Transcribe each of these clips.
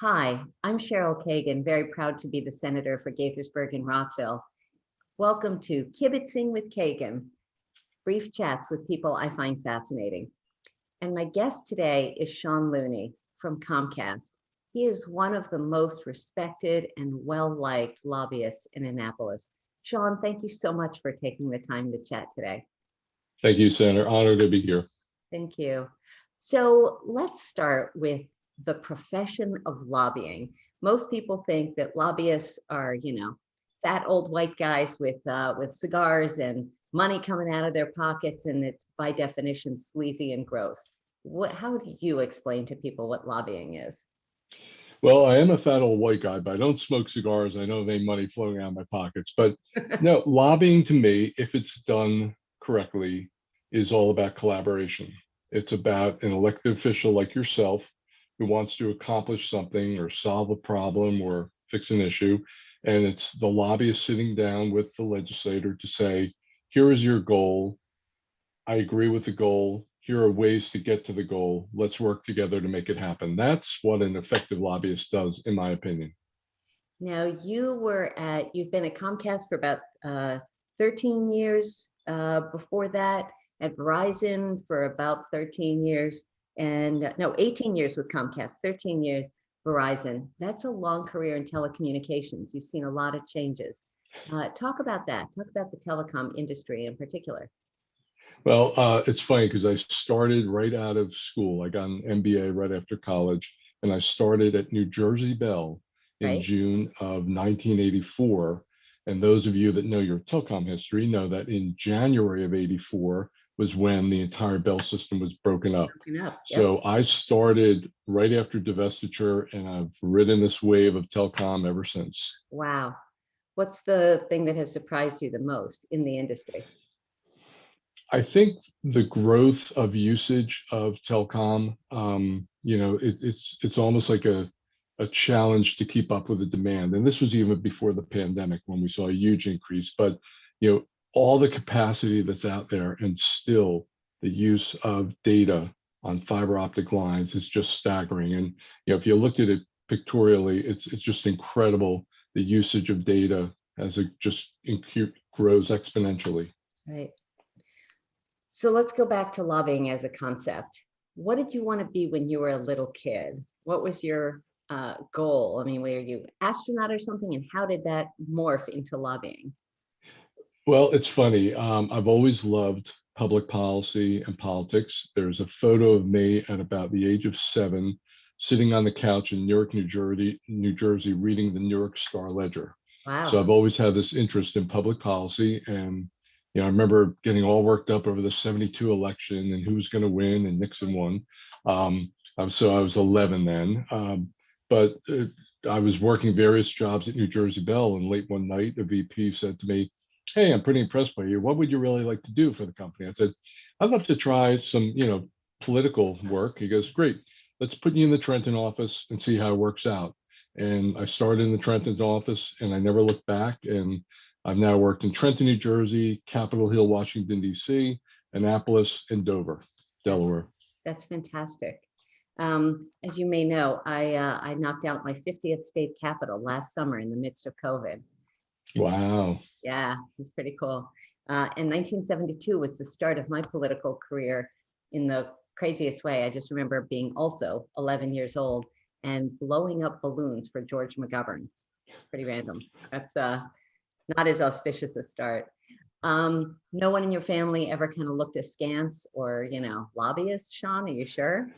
Hi, I'm Cheryl Kagan, very proud to be the Senator for Gaithersburg and Rockville. Welcome to Kibbitzing with Kagan, brief chats with people I find fascinating. And my guest today is Sean Looney from Comcast. He is one of the most respected and well-liked lobbyists in Annapolis. Sean, thank you so much for taking the time to chat today. Thank you, Senator. Honored to be here. Thank you. So let's start with the profession of lobbying. Most people think that lobbyists are, fat old white guys with cigars and money coming out of their pockets, and it's by definition sleazy and gross. How do you explain to people what lobbying is? Well, I am a fat old white guy, but I don't smoke cigars. I don't have any money flowing out of my pockets. But no, lobbying to me, if it's done correctly, is all about collaboration. It's about an elected official like yourself who wants to accomplish something or solve a problem or fix an issue. And it's the lobbyist sitting down with the legislator to say, here is your goal. I agree with the goal. Here are ways to get to the goal. Let's work together to make it happen. That's what an effective lobbyist does, in my opinion. Now, you've been at Comcast for about 13 years. Before that, at Verizon for about 13 years. And no, 18 years with Comcast, 13 years Verizon. That's a long career in telecommunications. You've seen a lot of changes. Talk about that. Talk about the telecom industry in particular. Well, it's funny because I started right out of school. I got an MBA right after college, and I started at New Jersey Bell in June of 1984. And those of you that know your telecom history know that in January of 84 was when the entire Bell system was broken up. Yep. So I started right after divestiture, and I've ridden this wave of telecom ever since. Wow. What's the thing that has surprised you the most in the industry? I think the growth of usage of telecom, it's almost like a challenge to keep up with the demand. And this was even before the pandemic when we saw a huge increase. But all the capacity that's out there, and still the use of data on fiber optic lines is just staggering. And if you looked at it pictorially, it's just incredible. The usage of data as it just grows exponentially. Right. So let's go back to lobbying as a concept. What did you want to be when you were a little kid? What was your goal? I mean, were you an astronaut or something? And how did that morph into lobbying? Well, it's funny. I've always loved public policy and politics. There's a photo of me at about the age of 7, sitting on the couch in Newark, New Jersey, reading the New York Star Ledger. Wow. So I've always had this interest in public policy. And I remember getting all worked up over the 72 election and who was going to win, and Nixon won. So I was 11 then. But I was working various jobs at New Jersey Bell, and late one night, the VP said to me, "Hey, I'm pretty impressed by you. What would you really like to do for the company?" I said, "I'd love to try some, political work." He goes, "Great. Let's put you in the Trenton office and see how it works out." And I started in the Trenton's office, and I never looked back. And I've now worked in Trenton, New Jersey, Capitol Hill, Washington, D.C., Annapolis, and Dover, Delaware. That's fantastic. As you may know, I knocked out my 50th state capitol last summer in the midst of COVID. Wow. Yeah, it's pretty cool. And 1972 was the start of my political career in the craziest way. I just remember being also 11 years old and blowing up balloons for George McGovern. Pretty random. That's not as auspicious a start. No one in your family ever kind of looked askance or, lobbyists, Sean, are you sure?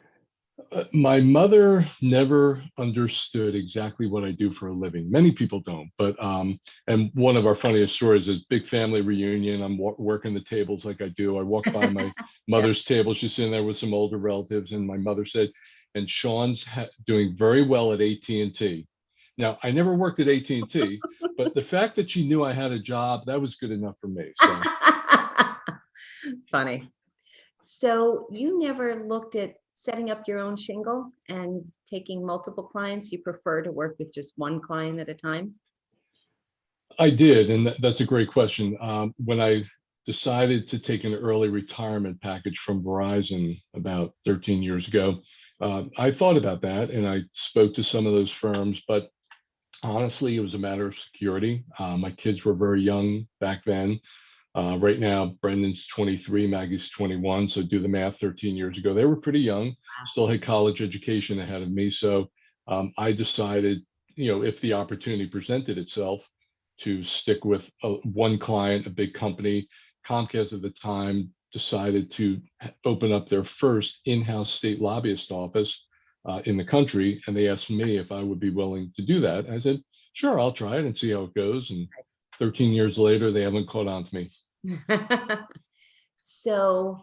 My mother never understood exactly what I do for a living. Many people don't, but and one of our funniest stories is big family reunion. I'm working the tables like I do. I walk by my mother's table. She's sitting there with some older relatives, and my mother said, "And Sean's doing very well at AT&T." Now, I never worked at AT&T, but the fact that she knew I had a job, that was good enough for me. So. Funny. So you never looked at setting up your own shingle and taking multiple clients? You prefer to work with just one client at a time? I did, and that's a great question. When I decided to take an early retirement package from Verizon about 13 years ago, I thought about that and I spoke to some of those firms, but honestly, it was a matter of security. My kids were very young back then. Right now, Brendan's 23, Maggie's 21. So do the math, 13 years ago. They were pretty young, still had college education ahead of me. So I decided, if the opportunity presented itself, to stick with one client, a big company. Comcast at the time decided to open up their first in-house state lobbyist office in the country. And they asked me if I would be willing to do that. I said, sure, I'll try it and see how it goes. And 13 years later, they haven't caught on to me. So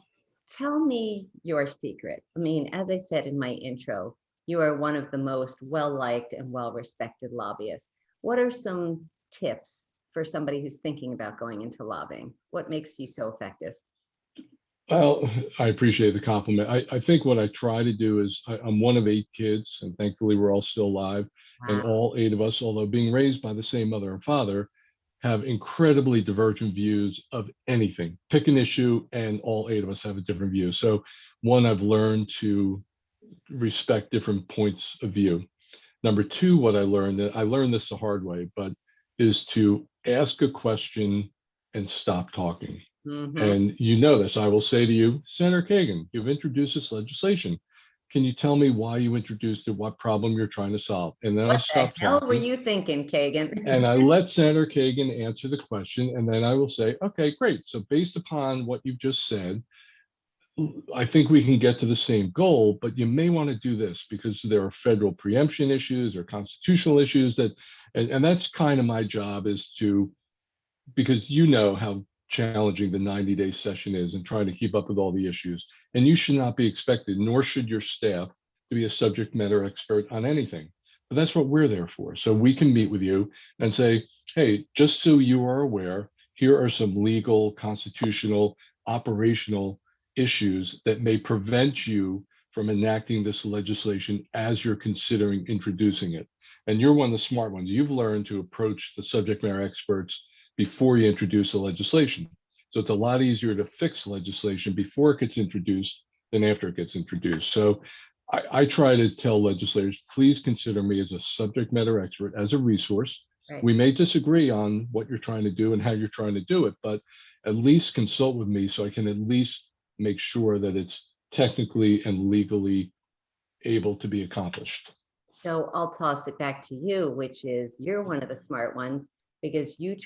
tell me your secret. I mean, as I said in my intro, you are one of the most well-liked and well-respected lobbyists. What are some tips for somebody who's thinking about going into lobbying? What makes you so effective? Well, I appreciate the compliment. I think what I try to do is I'm one of 8 kids, and thankfully we're all still alive. And Wow. all 8 of us, although being raised by the same mother and father, have incredibly divergent views of anything. Pick an issue, and all 8 of us have a different view. So, one, I've learned to respect different points of view. Number 2, what I learned, and I learned this the hard way, but is to ask a question and stop talking. Mhm. And you know this, I will say to you, Senator Kagan, you've introduced this legislation. Can you tell me why you introduced it, what problem you're trying to solve? And then I What the stop hell were talking you thinking, Kagan? and I let Senator Kagan answer the question. And then I will say, okay, great. So based upon what you've just said, I think we can get to the same goal, but you may want to do this because there are federal preemption issues or constitutional issues and that's kind of my job is to, because you know how challenging the 90-day session is and trying to keep up with all the issues. And you should not be expected, nor should your staff, to be a subject matter expert on anything. But that's what we're there for. So we can meet with you and say, hey, just so you are aware, here are some legal, constitutional, operational issues that may prevent you from enacting this legislation as you're considering introducing it. And you're one of the smart ones. You've learned to approach the subject matter experts before you introduce a legislation. So it's a lot easier to fix legislation before it gets introduced than after it gets introduced. So I try to tell legislators, please consider me as a subject matter expert, as a resource. Right. We may disagree on what you're trying to do and how you're trying to do it, but at least consult with me so I can at least make sure that it's technically and legally able to be accomplished. So I'll toss it back to you, which is you're one of the smart ones because you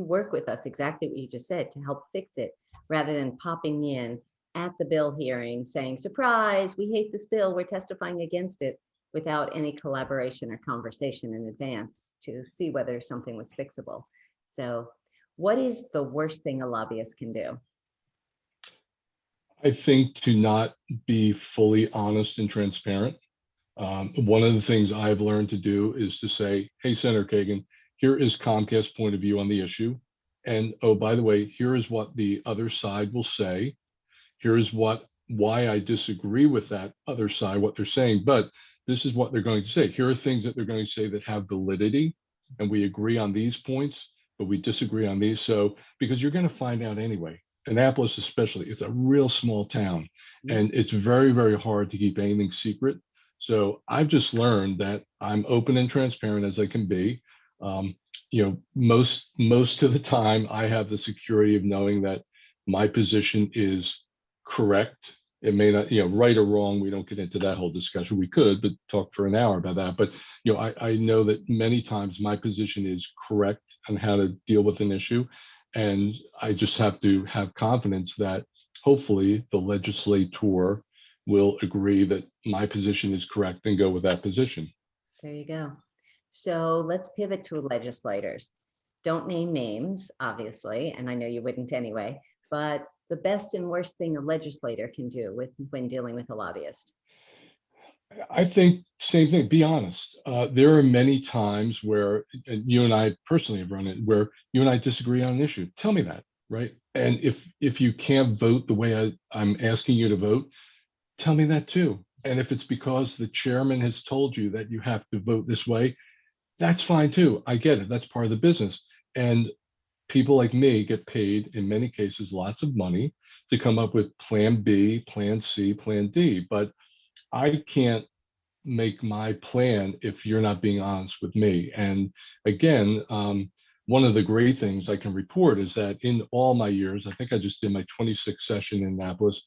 work with us exactly what you just said to help fix it rather than popping in at the bill hearing saying, surprise, we hate this bill, we're testifying against it without any collaboration or conversation in advance to see whether something was fixable. So what is the worst thing a lobbyist can do? I think to not be fully honest and transparent. One of the things I've learned to do is to say, hey, Senator Kagan, here is Comcast's point of view on the issue. And oh, by the way, here is what the other side will say. Here is why I disagree with that other side, what they're saying, but this is what they're going to say. Here are things that they're going to say that have validity, and we agree on these points, but we disagree on these. So, because you're going to find out anyway. Annapolis especially, it's a real small town, and it's very, very hard to keep anything secret. So I've just learned that I'm open and transparent as I can be. Most of the time I have the security of knowing that my position is correct. It may not, right or wrong. We don't get into that whole discussion. We could, but talk for an hour about that. But, I know that many times my position is correct on how to deal with an issue. And I just have to have confidence that hopefully the legislator will agree that my position is correct and go with that position. There you go. So let's pivot to legislators. Don't name names, obviously, and I know you wouldn't anyway, but the best and worst thing a legislator can do when dealing with a lobbyist. I think same thing, be honest. There are many times where and you and I personally have run it where you and I disagree on an issue. Tell me that, right? And if you can't vote the way I'm asking you to vote, tell me that too. And if it's because the chairman has told you that you have to vote this way, that's fine too. I get it. That's part of the business. And people like me get paid in many cases lots of money to come up with plan B, plan C, plan D. But I can't make my plan if you're not being honest with me. And again, one of the great things I can report is that in all my years, I think I just did my 26th session in Annapolis,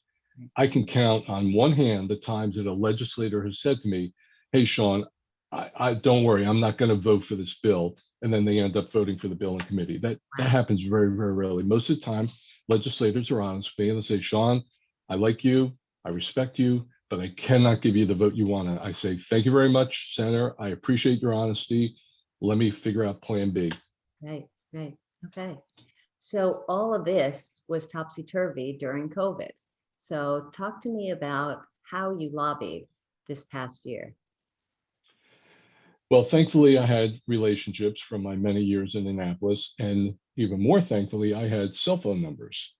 I can count on one hand the times that a legislator has said to me, hey, Sean, I don't worry, I'm not going to vote for this bill. And then they end up voting for the bill in committee. That happens very, very rarely. Most of the time, legislators are honest with me and they say, Sean, I like you, I respect you, but I cannot give you the vote you want. I say, thank you very much, Senator. I appreciate your honesty. Let me figure out plan B. Right, right. Okay. So all of this was topsy-turvy during COVID. So talk to me about how you lobbied this past year. Well, thankfully, I had relationships from my many years in Annapolis, and even more thankfully, I had cell phone numbers.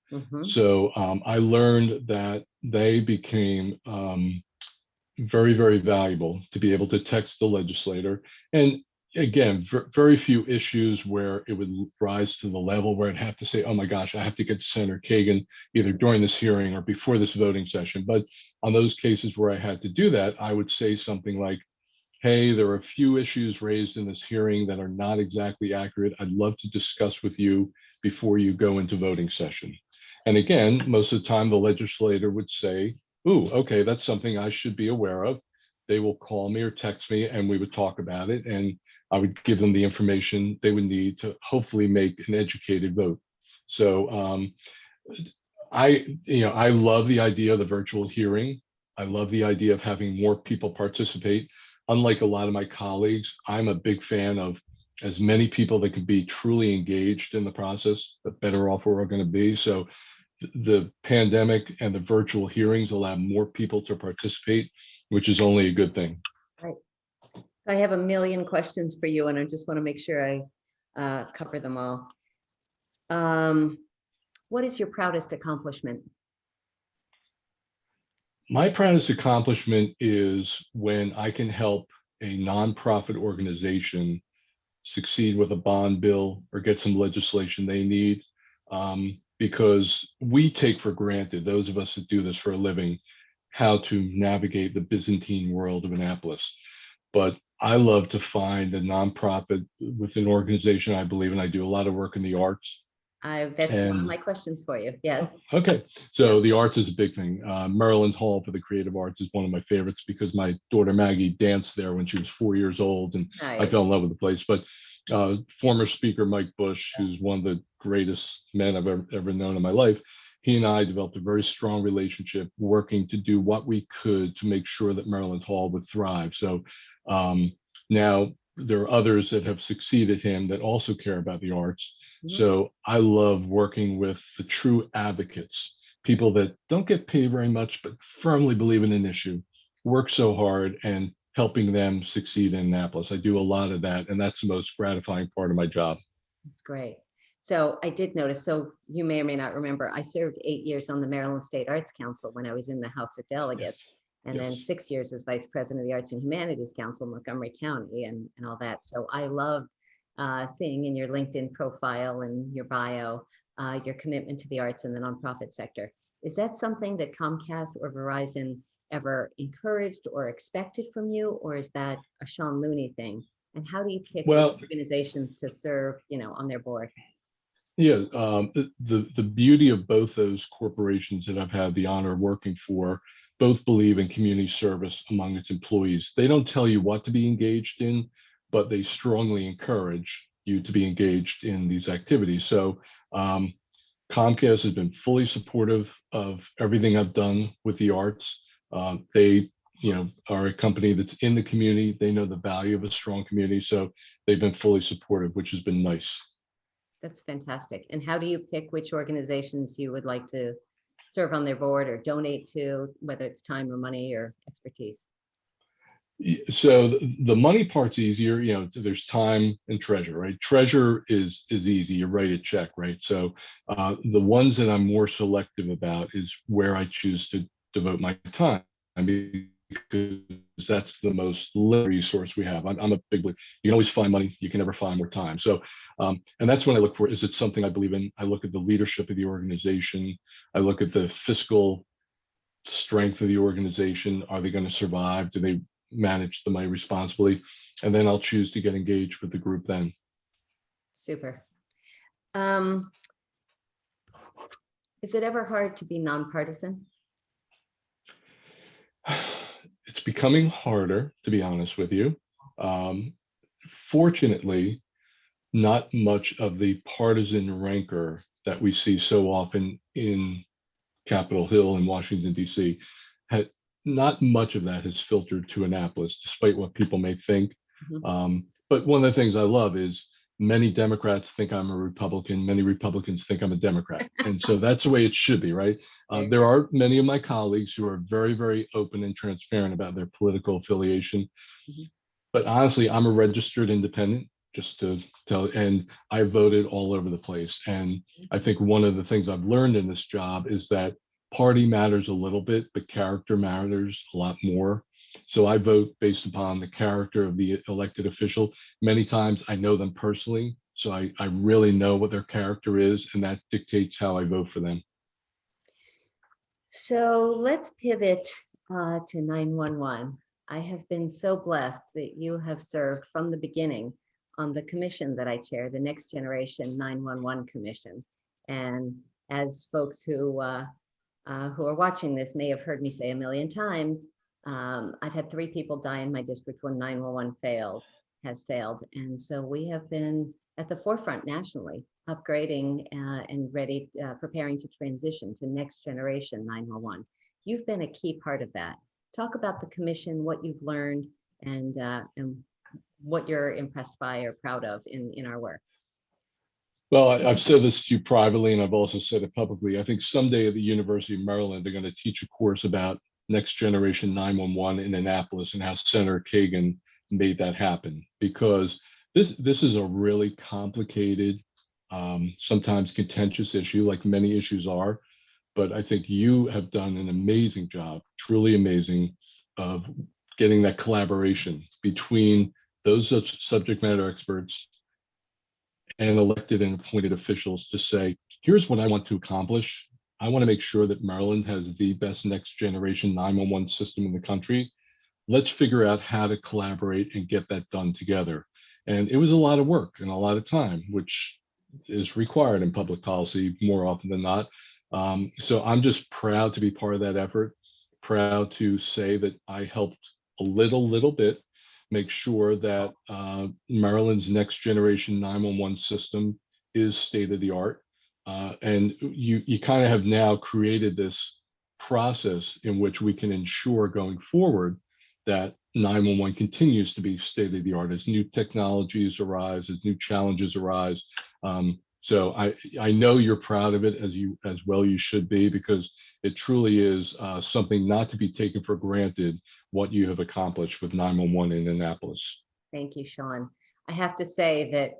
So I learned that they became very, very valuable to be able to text the legislator. And again, very few issues where it would rise to the level where I'd have to say, oh my gosh, I have to get to Senator Kagan either during this hearing or before this voting session. But on those cases where I had to do that, I would say something like, hey, there are a few issues raised in this hearing that are not exactly accurate. I'd love to discuss with you before you go into voting session. And again, most of the time the legislator would say, ooh, okay, that's something I should be aware of. They will call me or text me and we would talk about it. And I would give them the information they would need to hopefully make an educated vote. So I love the idea of the virtual hearing. I love the idea of having more people participate. Unlike a lot of my colleagues, I'm a big fan of as many people that could be truly engaged in the process, the better off we're going to be. So the pandemic and the virtual hearings allow more people to participate, which is only a good thing. Right. I have a million questions for you, and I just want to make sure I cover them all. What is your proudest accomplishment? My proudest accomplishment is when I can help a nonprofit organization succeed with a bond bill or get some legislation they need. Because we take for granted, those of us that do this for a living, how to navigate the Byzantine world of Annapolis. But I love to find a nonprofit with an organization I believe in. I do a lot of work in the arts. That's one of my questions for you. Yes. Okay. So the arts is a big thing. Maryland Hall for the Creative Arts is one of my favorites because my daughter Maggie danced there when she was 4 years old and Nice. I fell in love with the place. But former Speaker Mike Bush, who's one of the greatest men I've ever known in my life, he and I developed a very strong relationship working to do what we could to make sure that Maryland Hall would thrive. So now there are others that have succeeded him that also care about the arts. So I love working with the true advocates, people that don't get paid very much, but firmly believe in an issue, work so hard and helping them succeed in Annapolis. I do a lot of that, and that's the most gratifying part of my job. That's great. So I did notice, so you may or may not remember, I served 8 years on the Maryland State Arts Council when I was in the House of Delegates. And then 6 years as vice president of the Arts and Humanities Council in Montgomery County and all that. So I loved seeing in your LinkedIn profile and your bio, your commitment to the arts and the nonprofit sector. Is that something that Comcast or Verizon ever encouraged or expected from you, or is that a Sean Looney thing? And how do you pick organizations to serve, on their board? Yeah, the beauty of both those corporations that I've had the honor of working for, both believe in community service among its employees. They don't tell you what to be engaged in, but they strongly encourage you to be engaged in these activities. So Comcast has been fully supportive of everything I've done with the arts. They are a company that's in the community. They know the value of a strong community. So they've been fully supportive, which has been nice. That's fantastic. And how do you pick which organizations you would like to serve on their board or donate to, whether it's time or money or expertise? So the money part's easier. There's time and treasure, right? Treasure is easy. You write a check, right? So the ones that I'm more selective about is where I choose to devote my time. Because that's the most limited resource we have. I'm a big believer. You can always find money. You can never find more time. So, and that's what I look for. Is it something I believe in? I look at the leadership of the organization. I look at the fiscal strength of the organization. Are they going to survive? Do they manage the money responsibly? And then I'll choose to get engaged with the group then. Super. Is it ever hard to be nonpartisan? It's becoming harder, to be honest with you. Fortunately, not much of the partisan rancor that we see so often in Capitol Hill and Washington, D.C. Not much of that has filtered to Annapolis, despite what people may think. But one of the things I love is many Democrats think I'm a Republican, many Republicans think I'm a Democrat. And so that's the way it should be, right? There are many of my colleagues who are very, very open and transparent about their political affiliation. But honestly, I'm a registered independent, just to tell, and I voted all over the place. And I think one of the things I've learned in this job is that party matters a little bit, but character matters a lot more. So I vote based upon the character of the elected official. Many times I know them personally, so I really know what their character is, and that dictates how I vote for them. So let's pivot to 911. I have been so blessed that you have served from the beginning on the commission that I chair, the Next Generation 911 Commission. And as folks who are watching this may have heard me say a million times, I've had 3 people die in my district when 911 has failed. And so we have been at the forefront nationally, upgrading and ready, preparing to transition to next generation 911. You've been a key part of that. Talk about the commission, what you've learned, and what you're impressed by or proud of in our work. Well, I've said this to you privately, and I've also said it publicly. I think someday at the University of Maryland, they're going to teach a course about next generation 911 in Annapolis and how Senator Kagan made that happen, because this is a really complicated, sometimes contentious issue, like many issues are. But I think you have done an amazing job, truly amazing, of getting that collaboration between those subject matter experts and elected and appointed officials to say, here's what I want to accomplish. I want to make sure that Maryland has the best next generation 911 system in the country. Let's figure out how to collaborate and get that done together. And it was a lot of work and a lot of time, which is required in public policy more often than not. So I'm just proud to be part of that effort, proud to say that I helped a little bit make sure that Maryland's next generation 911 system is state of the art. And you kind of have now created this process in which we can ensure going forward that 911 continues to be state of the art as new technologies arise, as new challenges arise. So I know you're proud of it, as well you should be, because it truly is something not to be taken for granted what you have accomplished with 911 in Annapolis. Thank you, Sean. I have to say that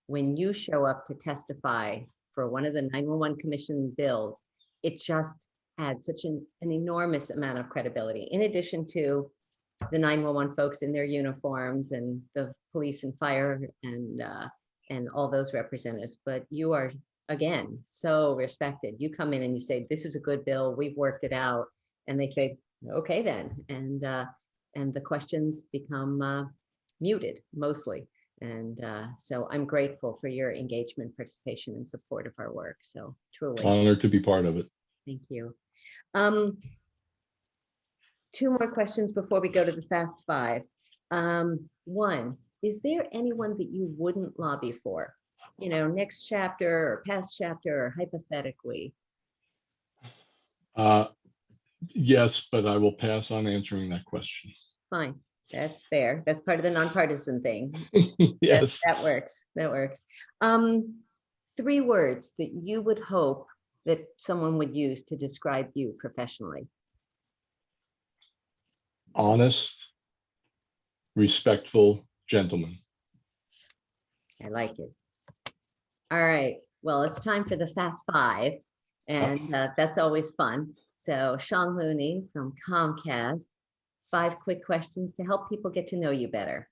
when you show up to testify for one of the 911 Commission bills, it just adds such an enormous amount of credibility, in addition to the 911 folks in their uniforms and the police and fire and all those representatives. But you are, again, so respected. You come in and you say, this is a good bill, we've worked it out. And they say, okay then. And the questions become muted mostly. And so I'm grateful for your engagement, participation, and support of our work. So truly. Honored to be part of it. Thank you. 2 more questions before we go to the Fast 5. One, is there anyone that you wouldn't lobby for? You know, next chapter or past chapter or hypothetically? Yes, but I will pass on answering that question. Fine, that's fair. That's part of the nonpartisan thing. Yes. That works. That works. 3 words that you would hope that someone would use to describe you professionally. Honest, respectful gentleman. I like it. All right. Well, it's time for the Fast 5, and that's always fun. So Sean Looney from Comcast, 5 quick questions to help people get to know you better.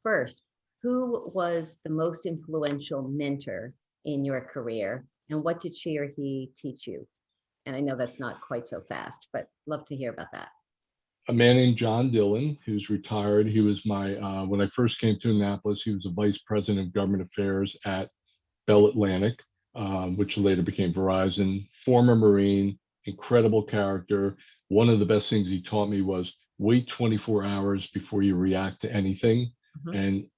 First, who was the most influential mentor in your career, and what did she or he teach you? And I know that's not quite so fast, but love to hear about that. A man named John Dillon, who's retired. He was my, when I first came to Annapolis, he was the vice president of government affairs at Bell Atlantic, which later became Verizon. Former Marine, incredible character. One of the best things he taught me was wait 24 hours before you react to anything. Mhm. And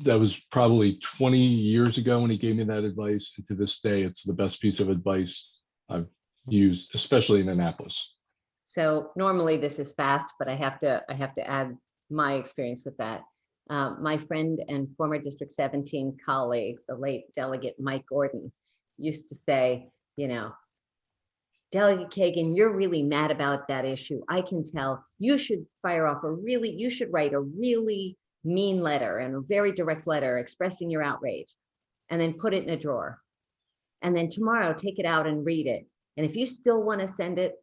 that was probably 20 years ago when he gave me that advice. And to this day, it's the best piece of advice I've used, especially in Annapolis. So normally this is fast, but I have to add my experience with that. My friend and former District 17 colleague, the late Delegate Mike Gordon, used to say, you know, Delegate Kagan, you're really mad about that issue. I can tell. You should you should write a really mean letter and a very direct letter expressing your outrage, and then put it in a drawer. And then tomorrow take it out and read it. And if you still want to send it,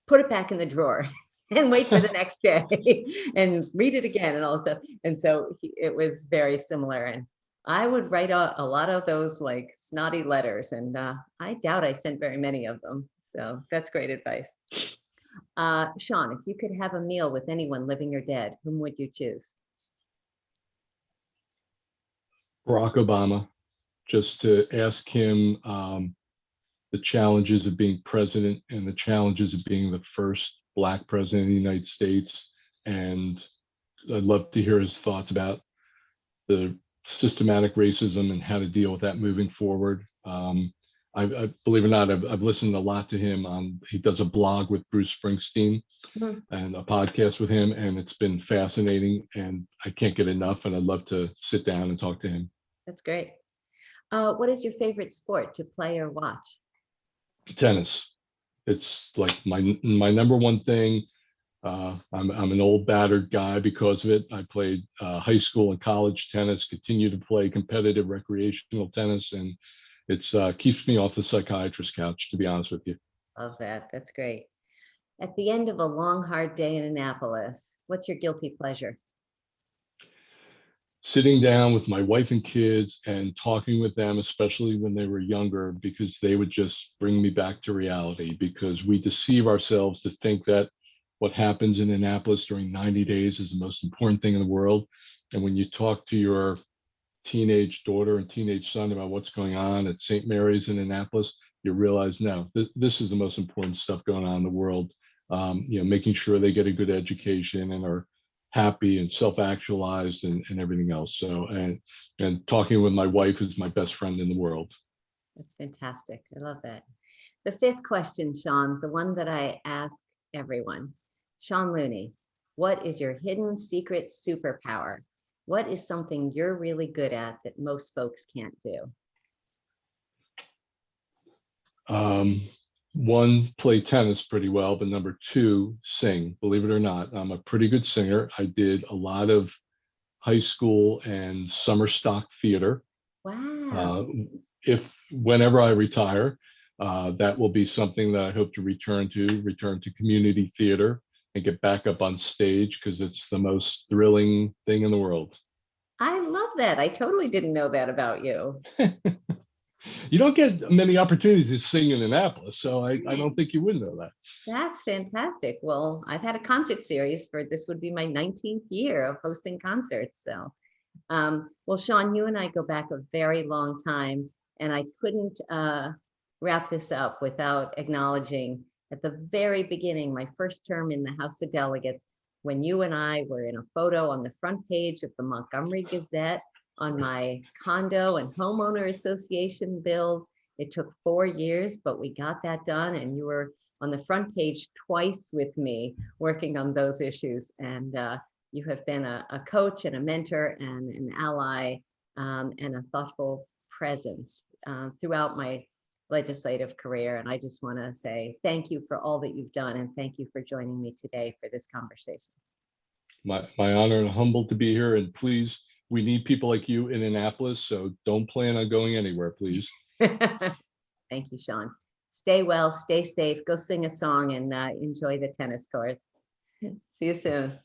put it back in the drawer and wait for the next day and read it again and all that stuff. And so it was very similar. And I would write a lot of those like snotty letters, and I doubt I sent very many of them. So that's great advice. Sean, if you could have a meal with anyone living or dead, whom would you choose? Barack Obama, just to ask him the challenges of being president and the challenges of being the first Black president of the United States. And I'd love to hear his thoughts about the systematic racism and how to deal with that moving forward. I believe it or not, I've listened a lot to him he does a blog with Bruce Springsteen and a podcast with him, and it's been fascinating, and I can't get enough, and I'd love to sit down and talk to him. That's great. What is your favorite sport to play or watch? Tennis. It's like my number one thing. I'm an old battered guy because of it. I played high school and college tennis, continue to play competitive recreational tennis, and it's keeps me off the psychiatrist couch, to be honest with you. Love that. That's great. At the end of a long, hard day in Annapolis, what's your guilty pleasure? Sitting down with my wife and kids and talking with them, especially when they were younger, because they would just bring me back to reality, because we deceive ourselves to think that what happens in Annapolis during 90 days is the most important thing in the world. And when you talk to your teenage daughter and teenage son about what's going on at St. Mary's in Annapolis, you realize, no, this is the most important stuff going on in the world. Making sure they get a good education and are happy and self-actualized and everything else. So, and talking with my wife, who's my best friend in the world. That's fantastic. I love that. The fifth question, Sean, the one that I ask everyone. Sean Looney, what is your hidden secret superpower? What is something you're really good at that most folks can't do? One, play tennis pretty well, but number two, sing. Believe it or not, I'm a pretty good singer. I did a lot of high school and summer stock theater. Wow. Whenever I retire, that will be something that I hope to return to community theater and get back up on stage, because it's the most thrilling thing in the world. I love that. I totally didn't know that about you. You don't get many opportunities to sing in Annapolis, so I don't think you would know that. That's fantastic. Well, I've had a concert series this would be my 19th year of hosting concerts. So, well, Sean, you and I go back a very long time, and I couldn't wrap this up without acknowledging at the very beginning, my first term in the House of Delegates, when you and I were in a photo on the front page of the Montgomery Gazette on my condo and homeowner association bills. It took 4 years, but we got that done. And you were on the front page twice with me working on those issues. And you have been a coach and a mentor and an ally and a thoughtful presence throughout my legislative career. And I just want to say thank you for all that you've done. And thank you for joining me today for this conversation. My honor, and humbled to be here. And please, we need people like you in Annapolis, so don't plan on going anywhere, please. Thank you, Sean. Stay well, stay safe, go sing a song, and enjoy the tennis courts. See you soon.